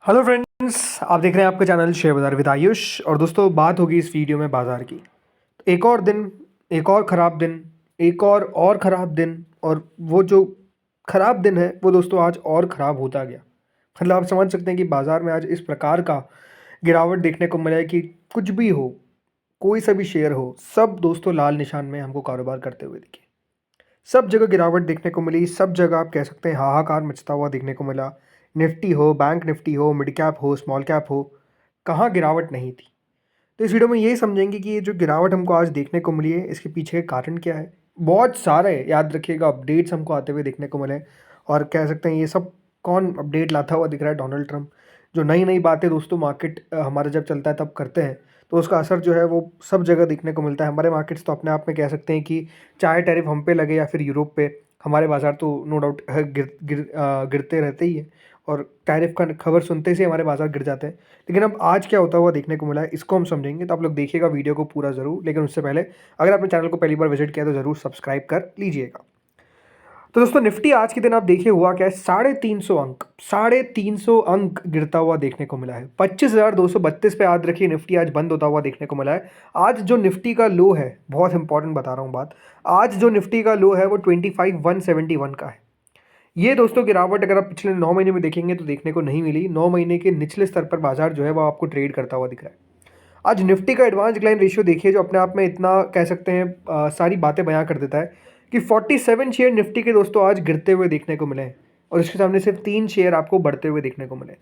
Hello friends, आप देख रहे हैं आपका चैनल शेयर बाजार विद आयुष। और दोस्तों, बात होगी इस वीडियो में बाजार की। एक और दिन, एक और ख़राब दिन, एक और ख़राब दिन। और वो जो ख़राब दिन है वो दोस्तों आज और ख़राब होता गया। मतलब आप समझ सकते हैं कि बाज़ार में आज इस प्रकार का गिरावट देखने को मिला है कि कुछ भी हो, कोई सा भी शेयर हो, सब दोस्तों लाल निशान में हमको कारोबार करते हुए दिखे। सब जगह गिरावट देखने को मिली, सब जगह आप कह सकते हैं हाहाकार मचता हुआ देखने को मिला। निफ्टी हो, बैंक निफ्टी हो, मिड कैप हो, स्मॉल कैप हो, कहाँ गिरावट नहीं थी। तो इस वीडियो में यही समझेंगे कि ये जो गिरावट हमको आज देखने को मिली है, इसके पीछे का कारण क्या है। बहुत सारे, याद रखिएगा, अपडेट्स हमको आते हुए देखने को मिले। और कह सकते हैं ये सब कौन अपडेट लाता हुआ दिख रहा है? Donald Trump. जो नई नई बातें दोस्तों मार्केट हमारा जब चलता है तब करते हैं, तो उसका असर जो है वो सब जगह देखने को मिलता है। हमारे मार्केट्स तो अपने आप में कह सकते हैं कि चाहे टैरिफ हम पे लगे या फिर यूरोप पे, हमारे बाजार तो नो डाउट गिरते रहते ही हैं। और टैरिफ का खबर सुनते से हमारे बाजार गिर जाते हैं। लेकिन अब आज क्या होता हुआ देखने को मिला है, इसको हम समझेंगे। तो आप लोग देखिएगा वीडियो को पूरा ज़रूर। लेकिन उससे पहले अगर आपने चैनल को पहली बार विजिट किया तो ज़रूर सब्सक्राइब कर लीजिएगा। तो दोस्तों, निफ्टी आज के दिन आप देखिए हुआ क्या है, 350 अंक गिरता हुआ देखने को मिला है। 25,232 पे याद रखिए निफ्टी आज बंद होता हुआ देखने को मिला है। आज जो निफ्टी का लो है, बहुत इंपॉर्टेंट बता रहा हूँ बात, आज जो निफ्टी का लो है वो 25,171 का है। ये दोस्तों गिरावट अगर आप पिछले 9 महीने में देखेंगे तो देखने को नहीं मिली। 9 महीने के निचले स्तर पर बाजार जो है वो आपको ट्रेड करता हुआ दिख रहा है। आज निफ्टी का एडवांस डिक्लाइन रेशियो देखिए, जो अपने आप में इतना कह सकते हैं सारी बातें बयां कर देता है कि 47 शेयर निफ्टी के दोस्तों आज गिरते हुए देखने को मिले हैं। और इसके सामने सिर्फ 3 शेयर आपको बढ़ते हुए देखने को मिले।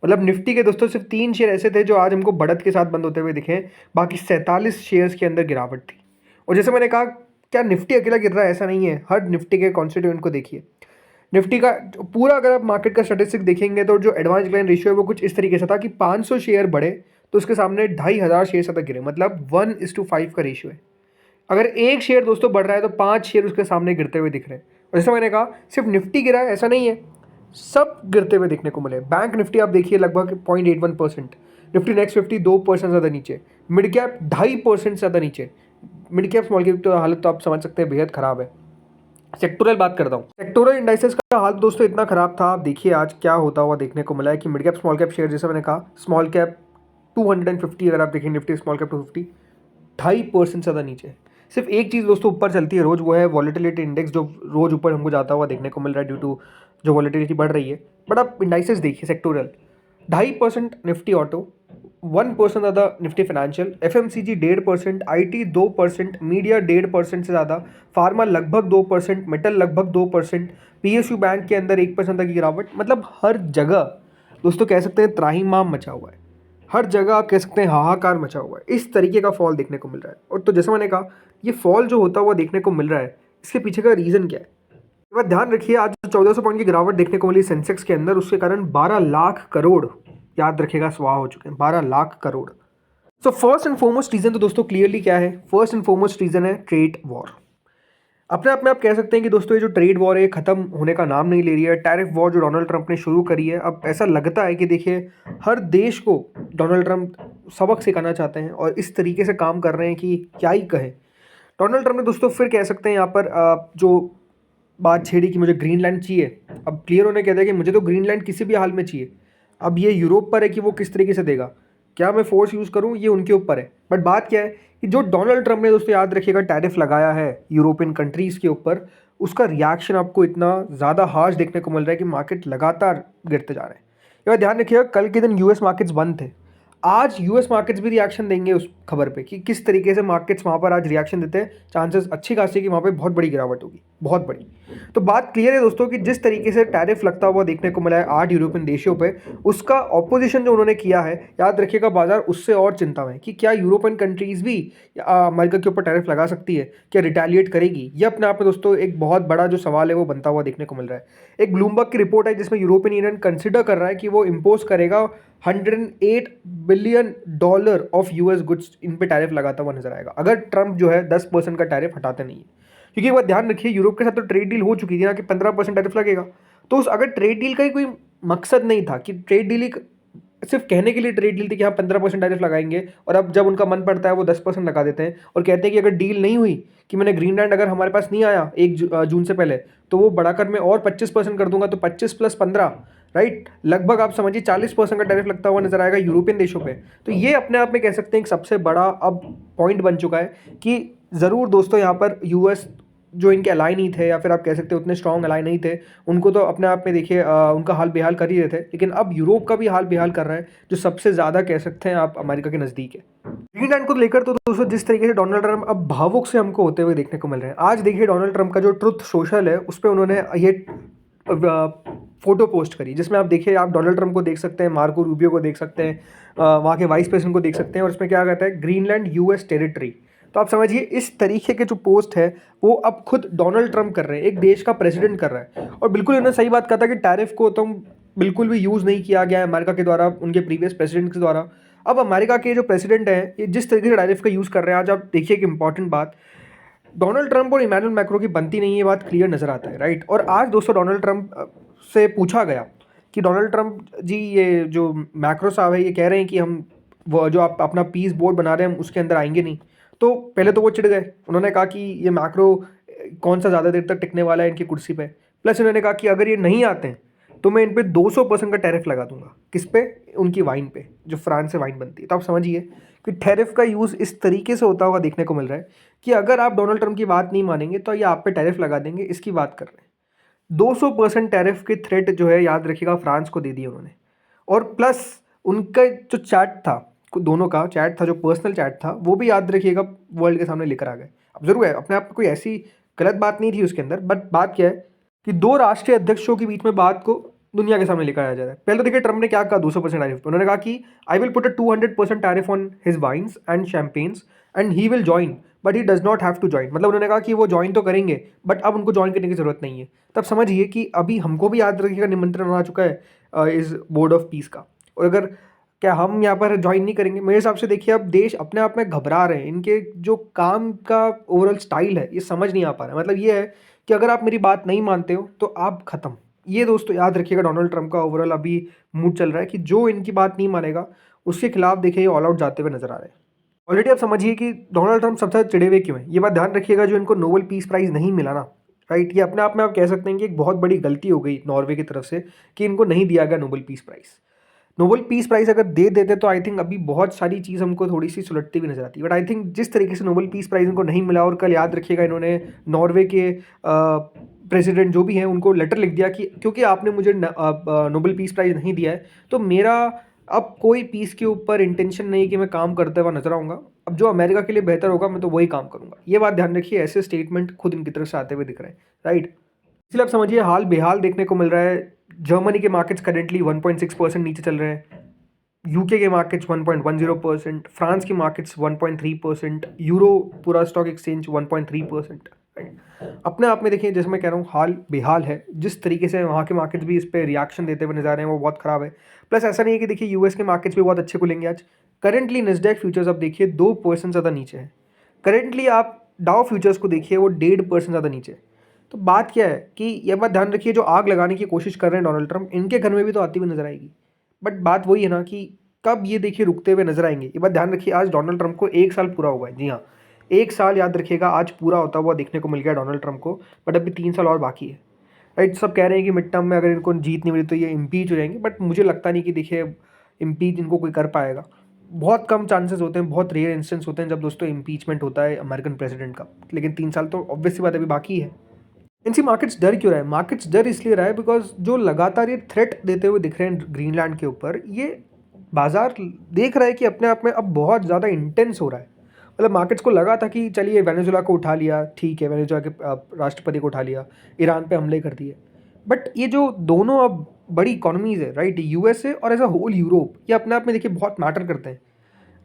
मतलब निफ्टी के दोस्तों सिर्फ 3 शेयर ऐसे थे जो आज हमको बढ़त के साथ बंद होते हुए दिखे। बाकी 47 शेयर्स के अंदर गिरावट थी। और जैसे मैंने कहा, क्या निफ्टी अकेला गिर रहा है? ऐसा नहीं है। हर निफ्टी के कॉन्स्टिट्यूएंट को देखिए। निफ्टी का पूरा अगर आप मार्केट का स्टैटिस्टिक देखेंगे तो जो एडवांस डिक्लाइन रेशियो है वो कुछ इस तरीके से था कि 500 शेयर बढ़े तो उसके सामने 2,500 शेयर तक गिरे। मतलब 1:5 का रेशियो है। अगर एक शेयर दोस्तों बढ़ रहा है तो 5 शेयर उसके सामने गिरते हुए दिख रहे हैं। और जैसे मैंने कहा, सिर्फ निफ्टी गिरा है ऐसा नहीं है, सब गिरते हुए देखने को मिले। बैंक निफ्टी आप देखिए लगभग 0.81%, निफ्टी नेक्स्ट 50 2% ज़्यादा नीचे, मिड कैप 2.5% ज़्यादा नीचे। मिड कैप स्मॉल कैप तो हालत तो आप समझ सकते हैं बेहद खराब है। सेक्टोरल बात करता हूँ, सेक्टोरल इंडाइसेस का हाल दोस्तों इतना खराब था। आप देखिए आज क्या होता हुआ देखने को मिला है कि mid cap small cap share, जैसे मैंने कहा, स्मॉल कैप 250, अगर आप देखें निफ्टी स्मॉल कैप 250, 2.5% ज़्यादा नीचे। सिर्फ एक चीज़ दोस्तों ऊपर चलती है रोज़, वो है वॉलेटिलिटी इंडेक्स, जो रोज़ ऊपर हमको जाता हुआ देखने को मिल रहा है ड्यू टू जो वॉलेटिलिटी बढ़ रही है। बट आप इंडाइसेस देखिए सेक्टोरल, 2.5% निफ्टी ऑटो, 1% ज़्यादा Nifty financial, FMCG 1.5%, IT 2%, media 1.5% से ज़्यादा, फार्मा लगभग 2%, मेटल लगभग 2%, पीएसयू बैंक के अंदर 1% तक की गिरावट। मतलब हर जगह दोस्तों कह सकते हैं त्राहिमाम मचा हुआ है। हर जगह आप कह सकते हैं हाहाकार मचा हुआ है। इस तरीके का फॉल देखने को मिल रहा है। और तो जैसे मैंने कहा, ये फॉल जो होता हुआ देखने को मिल रहा है, इसके पीछे का रीज़न क्या है? एक बात ध्यान रखिए, आज जो 1400 पॉइंट की गिरावट देखने को मिली सेंसेक्स के अंदर, उसके कारण 12 लाख करोड़, याद रखिएगा, स्वाह हो चुके हैं। 12 lakh crore. So first and foremost reason तो दोस्तों क्लियरली क्या है? फर्स्ट एंड फॉरमोस्ट रीजन है ट्रेड वॉर। अपने आप में आप कह सकते हैं कि दोस्तों ये जो ट्रेड वॉर है खत्म होने का नाम नहीं ले रही है। टैरिफ वॉर जो डोनाल्ड ट्रंप ने शुरू करी है, अब ऐसा लगता है कि देखिए हर देश को डोनाल्ड ट्रंप सबक सिखाना चाहते हैं और इस तरीके से काम कर रहे हैं कि क्या ही कहें। डोनाल्ड ट्रंप ने दोस्तों फिर कह सकते हैं यहाँ पर जो बात छेड़ी कि मुझे ग्रीनलैंड चाहिए, अब क्लियर होने कहते हैं कि मुझे तो ग्रीनलैंड किसी भी हाल में चाहिए। अब ये यूरोप पर है कि वो किस तरीके से देगा, क्या मैं फोर्स यूज़ करूँ, ये उनके ऊपर है। बट बात क्या है कि जो डोनाल्ड ट्रंप ने दोस्तों, याद रखिएगा, टैरिफ लगाया है यूरोपियन कंट्रीज़ के ऊपर, उसका रिएक्शन आपको इतना ज़्यादा हार्श देखने को मिल रहा है कि मार्केट लगातार गिरते जा रहे हैं। ये बात ध्यान रखिएगा, कल के दिन यूएस मार्केट्स बंद थे। आज यूएस मार्केट्स भी रिएक्शन देंगे उस खबर पे कि किस तरीके से मार्केट्स वहाँ पर आज रिएक्शन देते हैं। चांसेस अच्छी खासी कि वहाँ पे बहुत बड़ी गिरावट होगी, बहुत बड़ी। तो बात क्लियर है दोस्तों कि जिस तरीके से टैरिफ लगता हुआ देखने को मिला है 8 यूरोपियन देशों पे, उसका ऑपोजिशन जो उन्होंने किया है, याद रखिएगा, बाजार उससे और चिंता में कि क्या यूरोपियन कंट्रीज़ भी अमेरिका के ऊपर टैरिफ लगा सकती है, क्या रिटेलिएट करेगी। ये अपने आप में दोस्तों एक बहुत बड़ा जो सवाल है वो बनता हुआ देखने को मिल रहा है। एक ब्लूमबर्ग की रिपोर्ट है जिसमें यूरोपियन यूनियन कंसिडर कर रहा है कि वो इम्पोज करेगा $108 बिलियन ऑफ यूएस गुड्स, इन पे टैरिफ लगाता हुआ नजर आएगा अगर ट्रंप जो है 10% का टैरिफ हटाते नहीं है। क्योंकि एक बात ध्यान रखिए, यूरोप के साथ तो ट्रेड डील हो चुकी थी ना कि 15% टैरिफ लगेगा। तो उस अगर ट्रेड डील का ही कोई मकसद नहीं था कि ट्रेड डील ही सिर्फ कहने के लिए ट्रेड डील थी कि हाँ 15% टैरिफ लगाएंगे, और अब जब उनका मन पड़ता है वो 10% लगा देते हैं और कहते हैं कि अगर डील नहीं हुई, कि मैंने ग्रीनलैंड अगर हमारे पास नहीं आया 1 जून से पहले, तो वो बढ़ाकर मैं और 25% कर दूंगा, तो 25 + 15 राइट। लगभग आप समझिए 40% का टैरिफ लगता हुआ नजर आएगा यूरोपियन देशों पे। तो ये अपने आप में कह सकते हैं एक सबसे बड़ा अब पॉइंट बन चुका है कि ज़रूर दोस्तों यहाँ पर यूएस जो इनके अलाई नहीं थे, या फिर आप कह सकते हो उतने स्ट्रॉन्ग अलाई नहीं थे, उनको तो अपने आप में देखिए उनका हाल बेहाल कर ही रहे थे, लेकिन अब यूरोप का भी हाल बेहाल कर रहा है, जो सबसे ज़्यादा कह सकते हैं आप अमेरिका के नज़दीक है। ग्रीनलैंड को लेकर तो दोस्तों जिस तरीके से डोनाल्ड ट्रंप अब भावुक से हमको होते हुए देखने को मिल रहे हैं, आज देखिए डोनाल्ड ट्रंप का जो ट्रुथ सोशल है उस पर उन्होंने ये फोटो पोस्ट करी, जिसमें आप देखिए, आप डोनाल्ड ट्रंप को देख सकते हैं, मार्को रूबियो को देख सकते हैं, वहाँ के वाइस प्रेसिडेंट को देख सकते हैं, और उसमें क्या कहता है, ग्रीनलैंड यूएस टेरिटरी। तो आप समझिए इस तरीके के जो पोस्ट है वो अब खुद डोनाल्ड ट्रंप कर रहे हैं, एक देश का प्रेसिडेंट कर रहा है। और बिल्कुल उन्होंने सही बात कहा था कि टैरिफ को तुम बिल्कुल भी यूज़ नहीं किया गया है अमेरिका के द्वारा, उनके प्रीवियस प्रेसिडेंट के द्वारा। अब अमेरिका के जो प्रेसिडेंट हैं ये जिस तरीके से टैरिफ का यूज़ कर रहे हैं, आज आप देखिए एक इंपॉर्टेंट बात, डोनाल्ड ट्रंप और इमैनुअल मैक्रो की बनती नहीं है, ये बात क्लियर नज़र आता है, राइट। और आज दोस्तों डोनाल्ड ट्रंप से पूछा गया कि डोनाल्ड ट्रंप जी, ये जो मैक्रो साहब है ये कह रहे हैं कि हम वो जो आप अपना पीस बोर्ड बना रहे हैं हम उसके अंदर आएंगे नहीं। तो पहले तो वो चिढ़ गए, उन्होंने कहा कि ये मैक्रो कौन सा ज़्यादा देर तक टिकने वाला है इनकी कुर्सी पे। प्लस उन्होंने कहा कि अगर ये नहीं आते हैं तो मैं इन पे 200% का टैरिफ लगा दूंगा। किस पे? उनकी वाइन पे, जो फ्रांस से वाइन बनती है। तो आप समझिए कि टैरिफ का यूज़ इस तरीके से होता हुआ देखने को मिल रहा है कि अगर आप डोनाल्ड ट्रंप की बात नहीं मानेंगे तो ये आप पे टैरिफ लगा देंगे, इसकी बात कर रहे हैं। 200% टैरिफ की थ्रेट जो है, याद रखिएगा, फ्रांस को दे दी उन्होंने। और प्लस उनका जो चैट था, दोनों का चैट था, जो पर्सनल चैट था, वो भी याद रखिएगा वर्ल्ड के सामने लेकर आ गए। अब जरूर है अपने आप में कोई ऐसी गलत बात नहीं थी उसके अंदर, बट बात क्या है कि दो राष्ट्रीय अध्यक्षों के बीच में बात को दुनिया के सामने लेकर आया जा रहा है। पहले तो देखिए ट्रंप ने क्या कहा 200% टैरिफ पे, उन्होंने कहा कि I will put a 200% tariff on his wines and champagnes and he will join but he does not have to join. मतलब उन्होंने कहा कि वो ज्वाइन तो करेंगे बट अब उनको ज्वाइन करने की जरूरत नहीं है। तब समझिए कि अभी हमको भी याद रखिएगा निमंत्रण आ चुका है इस बोर्ड ऑफ पीस का, और अगर क्या हम यहाँ पर ज्वाइन नहीं करेंगे? मेरे हिसाब से देखिए अब देश अपने आप में घबरा रहे हैं, इनके जो काम का ओवरऑल स्टाइल है ये समझ नहीं आ पा रहा है। मतलब ये है कि अगर आप मेरी बात नहीं मानते हो तो आप खत्म। ये दोस्तों याद रखिएगा डोनाल्ड ट्रंप का ओवरऑल अभी मूड चल रहा है कि जो इनकी बात नहीं मानेगा उसके खिलाफ देखिए ये ऑल आउट जाते हुए नजर आ रहे हैं। ऑलरेडी आप समझिए कि डोनाल्ड ट्रंप सबसे ज़्यादा चिड़े हुए क्यों है। ये बात ध्यान रखिएगा, जो इनको नोबेल पीस प्राइज़ नहीं मिला ना, राइट, ये अपने आप में आप कह सकते हैं कि एक बहुत बड़ी गलती हो गई नॉर्वे की तरफ से कि इनको नहीं दिया गया Nobel peace prize. Nobel peace prize अगर दे देते तो आई थिंक अभी बहुत सारी चीज़ हमको थोड़ी सी सुलझती हुई नजर आती, बट आई थिंक जिस तरीके से नोबेल पीस प्राइज़ इनको नहीं मिला, और कल याद रखिएगा इन्होंने नॉर्वे के प्रेसिडेंट जो भी हैं उनको लेटर लिख दिया कि क्योंकि आपने मुझे नोबेल पीस प्राइज़ नहीं दिया है तो मेरा अब कोई पीस के ऊपर इंटेंशन नहीं कि मैं काम करते हुआ नजर आऊँगा। अब जो अमेरिका के लिए बेहतर होगा मैं तो वही काम करूँगा। ये बात ध्यान रखिए, ऐसे स्टेटमेंट खुद इनकी तरफ से आते हुए दिख रहे हैं, राइट। इसलिए आप समझिए हाल बेहाल देखने को मिल रहा है। जर्मनी के मार्केट्स करेंटली 1.6% नीचे चल रहे हैं, यूके के मार्केट्स 1.10%, फ्रांस के मार्केट्स 1.3%, यूरो पूरा स्टॉक एक्सचेंज 1.3%, राइट। अपने आप में देखिए, जैसे मैं कह रहा हूँ हाल बेहाल है, जिस तरीके से वहाँ के मार्केट्स भी इस पर रिएक्शन देते हुए नजर आ रहे हैं वो बहुत ख़राब है। प्लस ऐसा नहीं है कि देखिए यूएस के मार्केट्स भी बहुत अच्छे खुलेंगे आज। करेंटली नस्डैक फ्यूचर्स आप देखिए 2% ज़्यादा नीचे है। करेंटली आप डाउ फ्यूचर्स को देखिए वो 1.5% ज़्यादा नीचे है। तो बात क्या है कि यह बात ध्यान रखिए, जो आग लगाने की कोशिश कर रहे हैं डोनाल्ड ट्रंप, इनके घर में भी तो आती हुई नजर आएगी। बट बात वही है ना कि कब ये देखिए रुकते हुए नजर आएंगे। ये बात ध्यान रखिए, आज डोनाल्ड ट्रंप को 1 साल पूरा हुआ है। जी हाँ, 1 साल याद रखिएगा आज पूरा होता हुआ देखने को मिल गया डोनाल्ड ट्रंप को। बट अभी 3 साल और बाकी है, राइट। सब कह रहे हैं कि मिड टर्म में अगर इनको जीत नहीं मिली तो ये इम्पीच हो जाएंगे, बट मुझे लगता नहीं कि देखिए इम्पीच इनको कोई कर पाएगा। बहुत कम चांसेस होते हैं, बहुत रेयर इंस्टेंस होते हैं जब दोस्तों इम्पीचमेंट होता है अमेरिकन प्रेसिडेंट का। लेकिन 3 साल तो ऑब्वियस सी बात अभी बाकी है। इनसी मार्केट्स डर क्यों रहा है? मार्केट्स डर इसलिए रहा है बिकॉज जो लगातार ये थ्रेट देते हुए दिख रहे हैं ग्रीनलैंड के ऊपर, ये बाजार देख रहा है कि अपने आप में अब बहुत ज़्यादा इंटेंस हो रहा है। मतलब मार्केट्स को लगा था कि चलिए वेनेजुला को उठा लिया, ठीक है, वेनेजुला के राष्ट्रपति को उठा लिया, ईरान पे हमले कर दिए, बट ये जो दोनों अब बड़ी इकोनॉमीज़ है, राइट, यूएसए और एज अ होल यूरोप, ये अपने आप में देखिए बहुत मैटर करते हैं,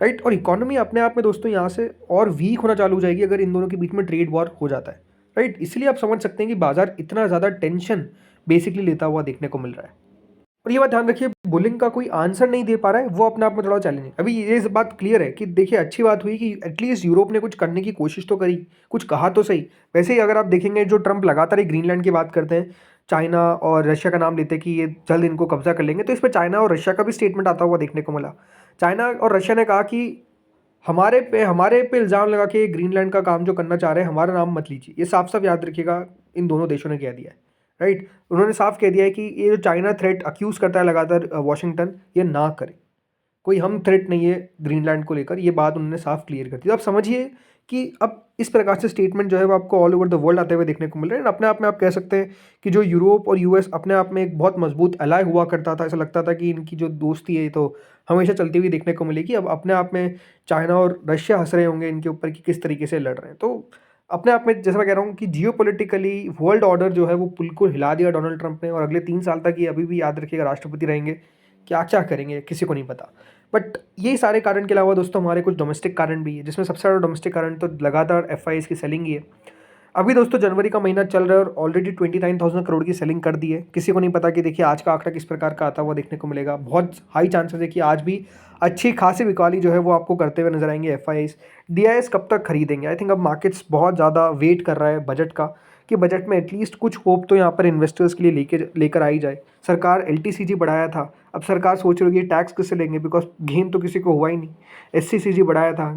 राइट। और इकोनॉमी अपने आप में दोस्तों यहाँ से और वीक होना चालू हो जाएगी अगर इन दोनों के बीच में ट्रेड वॉर हो जाता है, राइट। इसलिए आप समझ सकते हैं कि बाजार इतना ज़्यादा टेंशन बेसिकली लेता हुआ देखने को मिल रहा है। और ये बात ध्यान रखिए, बुलिंग का कोई आंसर नहीं दे पा रहा है, वो अपने आप में थोड़ा चैलेंजिंग। अभी ये बात क्लियर है कि देखिए अच्छी बात हुई कि एटलीस्ट यूरोप ने कुछ करने की कोशिश तो करी, कुछ कहा तो सही। वैसे ही अगर आप देखेंगे जो ट्रंप लगातार ही ग्रीनलैंड की बात करते हैं, चाइना और रशिया का नाम लेते हैं कि ये जल्द इनको कब्जा कर लेंगे, तो इस पर चाइना और रशिया का भी स्टेटमेंट आता हुआ देखने को मिला। चाइना और रशिया ने कहा कि हमारे पे इल्ज़ाम लगा के ग्रीनलैंड का काम जो करना चाह रहे हैं हमारा नाम मत लीजिए। ये साफ साफ याद रखिएगा इन दोनों देशों ने कह दिया है, राइट। उन्होंने साफ कह दिया है कि ये जो चाइना थ्रेट अक्यूज़ करता है लगातार वाशिंगटन, ये ना करे। कोई हम थ्रेट नहीं है ग्रीनलैंड को लेकर, ये बात उन्होंने साफ क्लियर कर दी। तो आप समझिए कि अब इस प्रकार से स्टेटमेंट जो है वो आपको ऑल ओवर द वर्ल्ड आते हुए देखने को मिल रहे हैं। अपने आप में आप कह सकते हैं कि जो यूरोप और यूएस अपने आप में एक बहुत मजबूत अलाय हुआ करता था, ऐसा लगता था कि इनकी जो दोस्ती है तो हमेशा चलती हुई देखने को मिलेगी। अब अपने आप में चाइना और रशिया हंस रहे होंगे इनके ऊपर कि किस तरीके से लड़ रहे हैं। तो अपने आप में जैसा मैं कह रहा हूँ कि जियोपॉलिटिकली वर्ल्ड ऑर्डर जो है वो बिल्कुल हिला दिया डोनाल्ड ट्रंप ने, और अगले 3 साल तक ये अभी भी याद रखिएगा राष्ट्रपति रहेंगे। क्या क्या करेंगे किसी को नहीं पता। बट यही सारे कारण के अलावा दोस्तों हमारे कुछ डोमेस्टिक कारण भी है, जिसमें सबसे ज़्यादा डोमेस्टिक कारण तो लगातार एफआईआईज़ की सेलिंग ही है। अभी दोस्तों जनवरी का महीना चल रहा है और ऑलरेडी 29,000 करोड़ की सेलिंग कर दी है। किसी को नहीं पता कि देखिए आज का आंकड़ा किस प्रकार का आता हुआ देखने को मिलेगा। बहुत हाई चांसेस है कि आज भी अच्छी खासी बिकवाली जो है वो आपको करते हुए नजर आएंगे एफआईआईज़। डीआईएस कब तक खरीदेंगे? आई थिंक अब मार्केट्स बहुत ज़्यादा वेट कर रहा है बजट का, कि बजट में एटलीस्ट कुछ होप तो यहाँ पर इन्वेस्टर्स के लिए लेकर आई जाए। सरकार एलटीसीजी बढ़ाया था, अब सरकार सोच रही है टैक्स किससे लेंगे, बिकॉज गेन तो किसी को हुआ ही नहीं। एससीसीजी बढ़ाया था,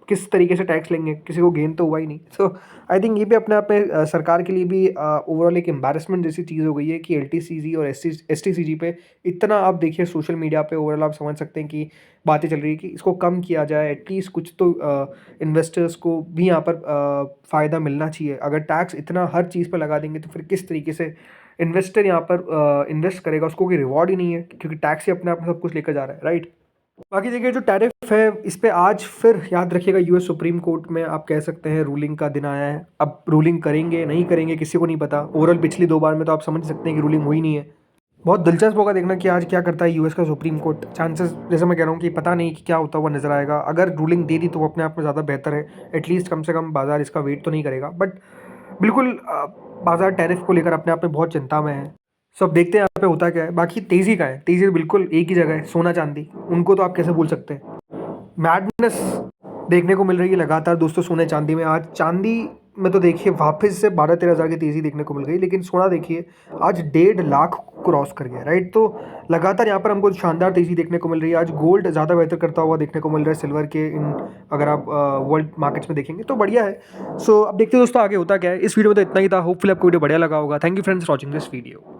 किस तरीके से टैक्स लेंगे, किसी को गेन तो हुआ ही नहीं। सो आई थिंक ये भी अपने आप में सरकार के लिए भी ओवरऑल एक एम्बैरसमेंट जैसी चीज़ हो गई है कि एलटीसीजी और एसटीसीजी पे इतना आप देखिए सोशल मीडिया पे ओवरऑल आप समझ सकते हैं कि बातें चल रही है कि इसको कम किया जाए, एटलीस्ट कुछ तो इन्वेस्टर्स को भी यहाँ पर फ़ायदा मिलना चाहिए। अगर टैक्स इतना हर चीज़ पर लगा देंगे तो फिर किस तरीके से इन्वेस्टर यहाँ पर इन्वेस्ट करेगा, उसको कोई रिवॉर्ड ही नहीं है, क्योंकि टैक्स ही अपने आप में सब कुछ लेकर जा रहा है, राइट। बाकी देखिए जो टैरिफ है इस पे आज फिर याद रखिएगा यूएस सुप्रीम कोर्ट में आप कह सकते हैं रूलिंग का दिन आया है। अब रूलिंग करेंगे नहीं करेंगे किसी को नहीं पता। ओवरऑल पिछली 2 बार में तो आप समझ सकते हैं कि रूलिंग हुई नहीं है। बहुत दिलचस्प होगा देखना कि आज क्या करता है यूएस का सुप्रीम कोर्ट। चांसेस जैसे मैं कह रहा हूँ कि पता नहीं कि क्या होता हुआ नजर आएगा। अगर रूलिंग दे दी तो वो अपने आप में ज़्यादा बेहतर है, एटलीस्ट कम से कम बाजार इसका वेट तो नहीं करेगा। बट बिल्कुल बाजार टैरिफ को लेकर अपने आप में बहुत चिंता में है। सो अब देखते हैं यहाँ पे होता क्या है। बाकी तेज़ी का है, तेज़ी बिल्कुल एक ही जगह है, सोना चांदी, उनको तो आप कैसे भूल सकते हैं। मैडनेस देखने को मिल रही है लगातार दोस्तों सोने चांदी में। आज चांदी में तो देखिए वापस से 12-13 हज़ार की तेज़ी देखने को मिल गई, लेकिन सोना देखिए आज 1.5 लाख क्रॉस कर गया, राइट। तो लगातार यहाँ पर हमको शानदार तेज़ी देखने को मिल रही है। आज गोल्ड ज़्यादा बेहतर करता हुआ देखने को मिल रहा है सिल्वर के इन, अगर आप वर्ल्ड मार्केट्स में देखेंगे तो बढ़िया है। सो अब देखते हैं दोस्तों आगे होता क्या है। इस वीडियो में तो इतना ही था। होपफुली आपको वीडियो बढ़िया लगा होगा। Thank you friends for watching this video.